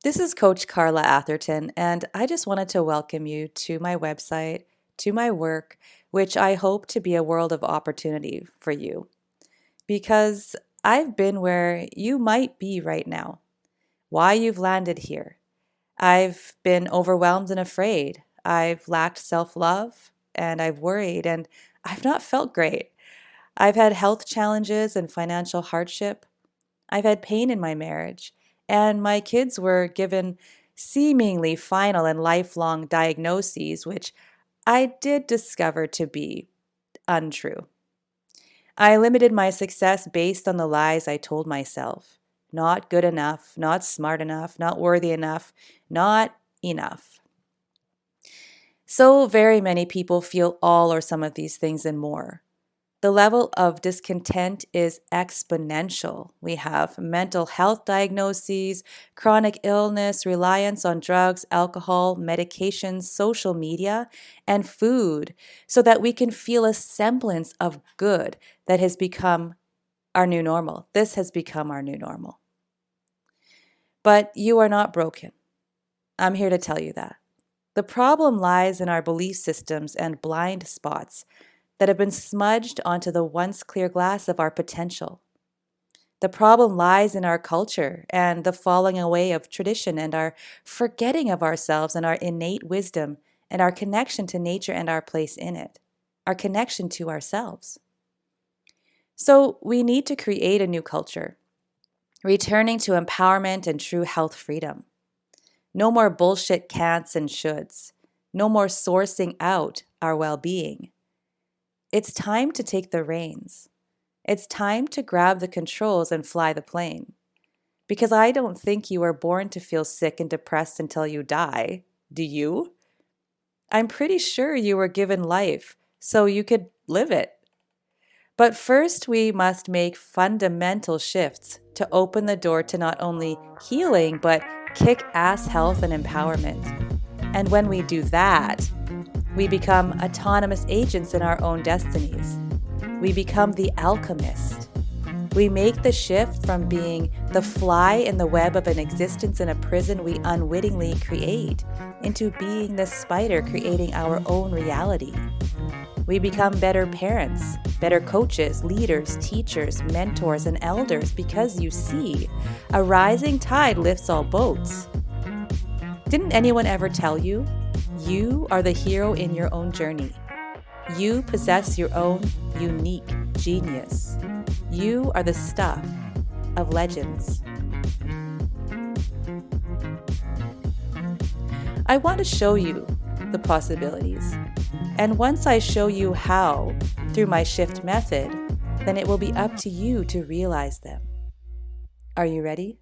This is Coach Carla Atherton, and I just wanted to welcome you to my website, to my work, which I hope to be a world of opportunity for you. Because I've been where you might be right now, why you've landed here. I've been overwhelmed and afraid. I've lacked self love, and I've worried, and I've not felt great. I've had health challenges and financial hardship. I've had pain in my marriage, and my kids were given seemingly final and lifelong diagnoses, which I did discover to be untrue. I limited my success based on the lies I told myself. Not good enough, not smart enough, not worthy enough, not enough. So very many people feel all or some of these things and more. The level of discontent is exponential. We have mental health diagnoses, chronic illness, reliance on drugs, alcohol, medications, social media, and food so that we can feel a semblance of good that has become our new normal. This has become our new normal. But you are not broken. I'm here to tell you that. The problem lies in our belief systems and blind spots that have been smudged onto the once clear glass of our potential. The problem lies in our culture and the falling away of tradition and our forgetting of ourselves and our innate wisdom and our connection to nature and our place in it, our connection to ourselves. So we need to create a new culture, returning to empowerment and true health freedom. No more bullshit can'ts and shoulds. No more sourcing out our well-being. It's time to take the reins. It's time to grab the controls and fly the plane. Because I don't think you were born to feel sick and depressed until you die. Do you? I'm pretty sure you were given life so you could live it. But first, we must make fundamental shifts to open the door to not only healing, but kick-ass health and empowerment. And when we do that, we become autonomous agents in our own destinies. We become the alchemist. We make the shift from being the fly in the web of an existence in a prison we unwittingly create into being the spider creating our own reality. We become better parents, better coaches, leaders, teachers, mentors, and elders because you see, a rising tide lifts all boats. Didn't anyone ever tell you? You are the hero in your own journey. You possess your own unique genius. You are the stuff of legends. I want to show you the possibilities. And once I show you how through my shift method, then it will be up to you to realize them. Are you ready?